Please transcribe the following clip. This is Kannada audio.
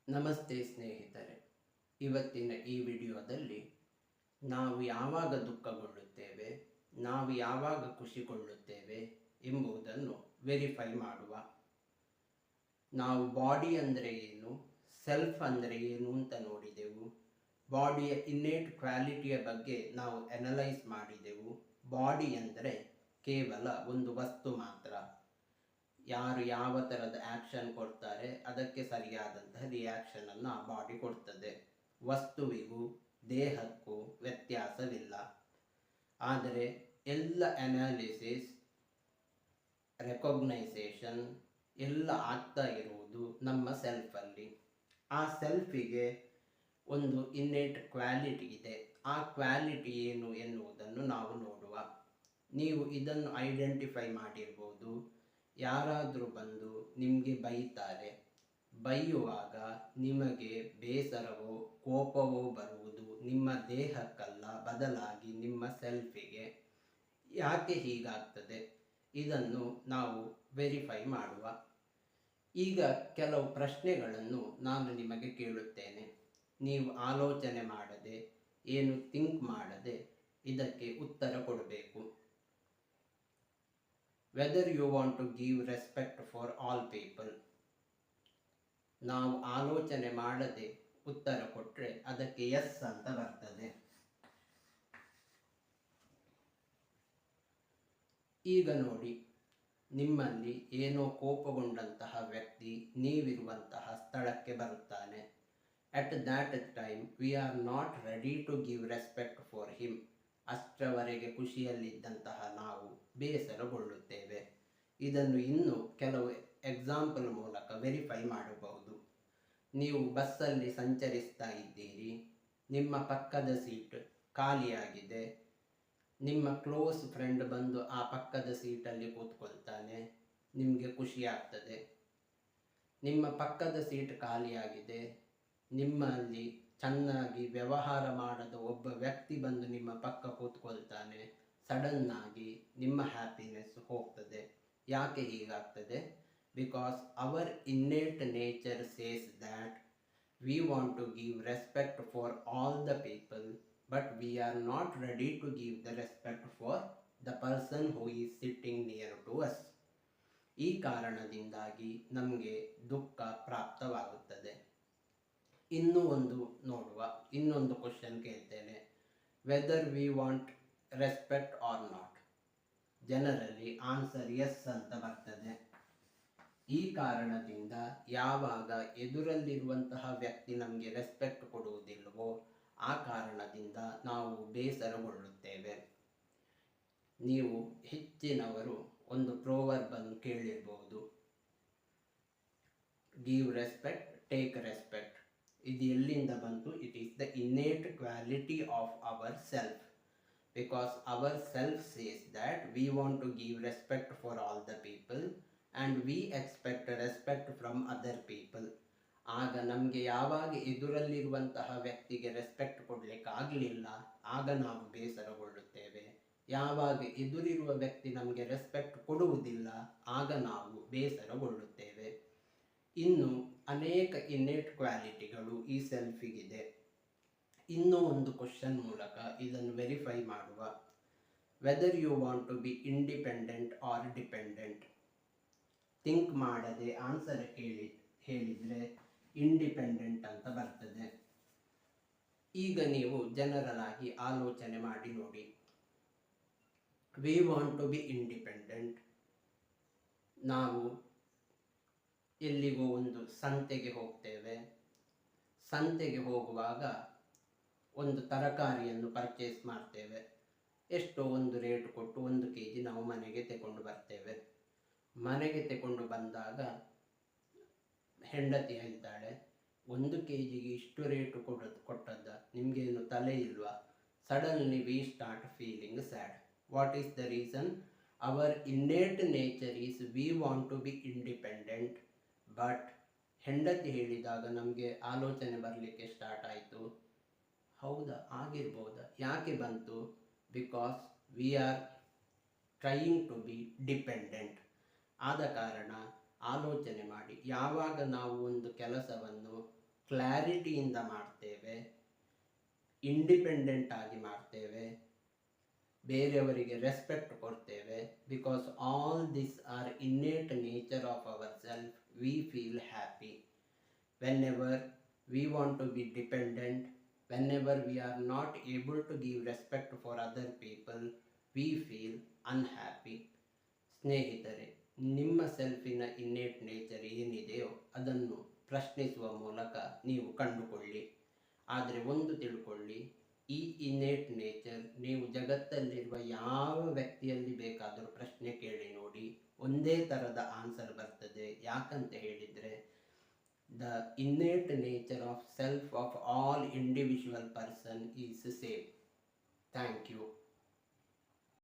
ನಮಸ್ತೆ ಸ್ನೇಹಿತರೆ. ಇವತ್ತಿನ ಈ ವಿಡಿಯೋದಲ್ಲಿ ನಾವು ಯಾವಾಗ ದುಃಖಗೊಳ್ಳುತ್ತೇವೆ, ನಾವು ಯಾವಾಗ ಖುಷಿಗೊಳ್ಳುತ್ತೇವೆ ಎಂಬುದನ್ನು ವೆರಿಫೈ ಮಾಡುವ. ನಾವು ಬಾಡಿ ಅಂದರೆ ಏನು, ಸೆಲ್ಫ್ ಅಂದರೆ ಏನು ಅಂತ ನೋಡಿದೆವು. ಬಾಡಿಯ ಇನ್ನೇಟ್ ಕ್ವಾಲಿಟಿಯ ಬಗ್ಗೆ ನಾವು ಅನಲೈಸ್ ಮಾಡಿದೆವು. ಬಾಡಿ ಅಂದರೆ ಕೇವಲ ಒಂದು ವಸ್ತು ಮಾತ್ರ. ಯಾರು ಯಾವ ಥರದ ಆ್ಯಕ್ಷನ್ ಕೊಡ್ತಾರೆ ಅದಕ್ಕೆ ಸರಿಯಾದಂತಹ ರಿಯಾಕ್ಷನನ್ನು ಆ ಬಾಡಿ ಕೊಡ್ತದೆ. ವಸ್ತುವಿಗೂ ದೇಹಕ್ಕೂ ವ್ಯತ್ಯಾಸವಿಲ್ಲ. ಆದರೆ ಎಲ್ಲ ಅನಾಲಿಸಿಸ್, ರೆಕಾಗ್ನೈಸೇಷನ್ ಎಲ್ಲ ಆಗ್ತಾ ಇರುವುದು ನಮ್ಮ ಸೆಲ್ಫಲ್ಲಿ. ಆ ಸೆಲ್ಫಿಗೆ ಒಂದು ಇನ್ನೇಟ್ ಕ್ವಾಲಿಟಿ ಇದೆ. ಆ ಕ್ವಾಲಿಟಿ ಏನು ಎನ್ನುವುದನ್ನು ನಾವು ನೋಡುವ. ನೀವು ಇದನ್ನು ಐಡೆಂಟಿಫೈ ಮಾಡಿರ್ಬೋದು. ಯಾರಾದರೂ ಬಂದು ನಿಮಗೆ ಬೈತಾರೆ. ಬೈಯುವಾಗ ನಿಮಗೆ ಬೇಸರವೋ ಕೋಪವೋ ಬರುವುದು ನಿಮ್ಮ ದೇಹಕ್ಕಲ್ಲ, ಬದಲಾಗಿ ನಿಮ್ಮ ಸೆಲ್ಫಿಗೆ. ಯಾಕೆ ಹೀಗಾಗ್ತದೆ ಇದನ್ನು ನಾವು ವೆರಿಫೈ ಮಾಡುವ. ಈಗ ಕೆಲವು ಪ್ರಶ್ನೆಗಳನ್ನು ನಾನು ನಿಮಗೆ ಕೇಳುತ್ತೇನೆ. ನೀವು ಆಲೋಚನೆ ಮಾಡದೆ, ಏನು ಥಿಂಕ್ ಮಾಡದೆ ಇದಕ್ಕೆ ಉತ್ತರ ಕೊಡಬೇಕು. Whether you want to give respect for all people. ನಾವು ಆಲೋಚನೆ ಮಾಡದೆ ಉತ್ತರ ಕೊಟ್ಟರೆ ಅದಕ್ಕೆ ಎಸ್ ಅಂತ ಬರ್ತದೆ. ಈಗ ನೋಡಿ, ನಿಮ್ಮಲ್ಲಿ ಏನೋ ಕೋಪಗೊಂಡಂತಹ ವ್ಯಕ್ತಿ ನೀವಿರುವಂತಹ ಸ್ಥಳಕ್ಕೆ ಬರುತ್ತಾನೆ. At that time we are not ready to give respect for him. ಅಷ್ಟರವರೆಗೆ ಖುಷಿಯಲ್ಲಿದ್ದಂತಹ ನಾವು ಬೇಸರಗೊಳ್ಳುತ್ತೇವೆ. ಇದನ್ನು ಇನ್ನೂ ಕೆಲವು ಎಕ್ಸಾಂಪಲ್ ಮೂಲಕ ವೆರಿಫೈ ಮಾಡಬಹುದು. ನೀವು ಬಸ್ಸಲ್ಲಿ ಸಂಚರಿಸ್ತಾ ಇದ್ದೀರಿ. ನಿಮ್ಮ ಪಕ್ಕದ ಸೀಟ್ ಖಾಲಿಯಾಗಿದೆ. ನಿಮ್ಮ ಕ್ಲೋಸ್ ಫ್ರೆಂಡ್ ಬಂದು ಆ ಪಕ್ಕದ ಸೀಟಲ್ಲಿ ಕೂತ್ಕೊಳ್ತಾನೆ. ನಿಮಗೆ ಖುಷಿ ಆಗ್ತದೆ. ನಿಮ್ಮ ಪಕ್ಕದ ಸೀಟ್ ಖಾಲಿಯಾಗಿದೆ. ನಿಮ್ಮಲ್ಲಿ ಚೆನ್ನಾಗಿ ವ್ಯವಹಾರ ಮಾಡದ ಒಬ್ಬ ವ್ಯಕ್ತಿ ಬಂದು ನಿಮ್ಮ ಪಕ್ಕ ಕೂತ್ಕೊಳ್ತಾನೆ. ಸಡನ್ನಾಗಿ ನಿಮ್ಮ ಹ್ಯಾಪಿನೆಸ್ ಹೋಗ್ತದೆ. ಯಾಕೆ ಹೀಗಾಗ್ತದೆ? Because our innate nature says that we want to give respect for all the people, but we are not ready to give the respect for the person who is sitting near to us. ಈ ಕಾರಣದಿಂದಾಗಿ ನಮಗೆ ದುಃಖ ಪ್ರಾಪ್ತವಾಗುತ್ತದೆ. ಇನ್ನೂ ಒಂದು ನೋಡುವ. ಇನ್ನೊಂದು ಕ್ವಶನ್ ಕೇಳ್ತೇನೆ. Whether we want respect or not. ಜನರಲ್ಲಿ ಆನ್ಸರ್ ಎಸ್ ಅಂತ ಬರ್ತದೆ. ಈ ಕಾರಣದಿಂದ ಯಾವಾಗ ಎದುರಲ್ಲಿರುವಂತಹ ವ್ಯಕ್ತಿ ನಮಗೆ ರೆಸ್ಪೆಕ್ಟ್ ಕೊಡುವುದಿಲ್ಲವೋ ಆ ಕಾರಣದಿಂದ ನಾವು ಬೇಸರಗೊಳ್ಳುತ್ತೇವೆ. ನೀವು ಹೆಚ್ಚಿನವರು ಒಂದು ಪ್ರೋವರ್ಬ್ ಅನ್ನು ಕೇಳಿರ್ಬೋದು. Give respect, take respect. ಇದು ಎಲ್ಲಿಂದ ಬಂತು? It is the innate quality of our self. Because our self says that we want to give respect for all the people and we expect respect from other people. ಆಗ ನಮಗೆ ಯಾವಾಗ ಎದುರಲ್ಲಿರುವಂತಹ ವ್ಯಕ್ತಿಗೆ ರೆಸ್ಪೆಕ್ಟ್ ಕೊಡಲಿಕ್ಕಾಗಲಿಲ್ಲ ಆಗ ನಾವು ಬೇಸರಗೊಳ್ಳುತ್ತೇವೆ. ಯಾವಾಗ ಎದುರಿರುವ ವ್ಯಕ್ತಿ ನಮಗೆ ರೆಸ್ಪೆಕ್ಟ್ ಕೊಡುವುದಿಲ್ಲ ಆಗ ನಾವು ಬೇಸರಗೊಳ್ಳುತ್ತೇವೆ. ಇನ್ನು ಅನೇಕ ಇನ್ನೇಟ್ ಕ್ವಾಲಿಟಿಗಳು ಈ ಸೆಲ್ಫಿಗಿದೆ. ಇನ್ನೂ ಒಂದು ಕ್ವಶನ್ ಮೂಲಕ ಇದನ್ನು ವೆರಿಫೈ ಮಾಡುವ. Whether you want to be independent or dependent. Think ಮಾಡದೆ ಆನ್ಸರ್ ಹೇಳಿದರೆ ಇಂಡಿಪೆಂಡೆಂಟ್ ಅಂತ ಬರ್ತದೆ. ಈಗ ನೀವು ಜನರಲ್ ಆಗಿ ಆಲೋಚನೆ ಮಾಡಿ ನೋಡಿ. We want to be independent. ನಾವು ಎಲ್ಲಿಗೋ ಒಂದು ಸಂತೆಗೆ ಹೋಗ್ತೇವೆ. ಸಂತೆಗೆ ಹೋಗುವಾಗ ಒಂದು ತರಕಾರಿಯನ್ನು ಪರ್ಚೇಸ್ ಮಾಡ್ತೇವೆ. ಎಷ್ಟೋ ಒಂದು ರೇಟ್ ಕೊಟ್ಟು 1 kg ನಾವು ಮನೆಗೆ ತಗೊಂಡು ಬರ್ತೇವೆ. ಮನೆಗೆ ತಗೊಂಡು ಬಂದಾಗ ಹೆಂಡತಿ ಹೇಳ್ತಾಳೆ, 1 kgಗೆ ಇಷ್ಟು ರೇಟು ಕೊಟ್ಟದ್ದ, ನಿಮಗೇನು ತಲೆ ಇಲ್ವಾ? Suddenly we start feeling sad. What is the reason? Our innate nature is we want to be independent. But ಹೆಂಡತಿ ಹೇಳಿದಾಗ ನಮಗೆ ಆಲೋಚನೆ ಬರಲಿಕ್ಕೆ ಸ್ಟಾರ್ಟ್ ಆಯಿತು, ಹೌದಾ ಆಗಿರ್ಬೋದಾ, ಯಾಕೆ ಬಂತು? Because we are trying to be dependent. ಆದ ಕಾರಣ ಆಲೋಚನೆ ಮಾಡಿ, ಯಾವಾಗ ನಾವು ಒಂದು ಕೆಲಸವನ್ನು ಕ್ಲಾರಿಟಿಯಿಂದ ಮಾಡ್ತೇವೆ, ಇಂಡಿಪೆಂಡೆಂಟ್ ಆಗಿ ಮಾಡ್ತೇವೆ, ಬೇರೆಯವರಿಗೆ ರೆಸ್ಪೆಕ್ಟ್ ಕೊಡ್ತೇವೆ. Because all this are innate nature of our self. We feel happy whenever we want to be dependent. Whenever we are not able to give respect for other people, we feel unhappy. ಸ್ನೇಹಿತರೆ, ನಿಮ್ಮ ಸೆಲ್ಫಿನ ಇನ್ನೇಟ್ ನೇಚರ್ ಏನಿದೆಯೋ ಅದನ್ನು ಪ್ರಶ್ನಿಸುವ ಮೂಲಕ ನೀವು ಕಂಡುಕೊಳ್ಳಿ. ಆದರೆ ಒಂದು ತಿಳ್ಕೊಳ್ಳಿ, ಈ ಇನ್ನೇಟ್ ನೇಚರ್ ನೀವು ಜಗತ್ತಲ್ಲಿರುವ ಯಾವ ವ್ಯಕ್ತಿಯಲ್ಲಿ ಬೇಕಾದರೂ ಪ್ರಶ್ನೆ ಕೇಳಿ ನೋಡಿ, ಒಂದೇ ಥರದ ಆನ್ಸರ್ ಬರ್ತದೆ. ಯಾಕಂತ ಹೇಳಿದರೆ, the innate nature of self of all individual person is same. Thank you.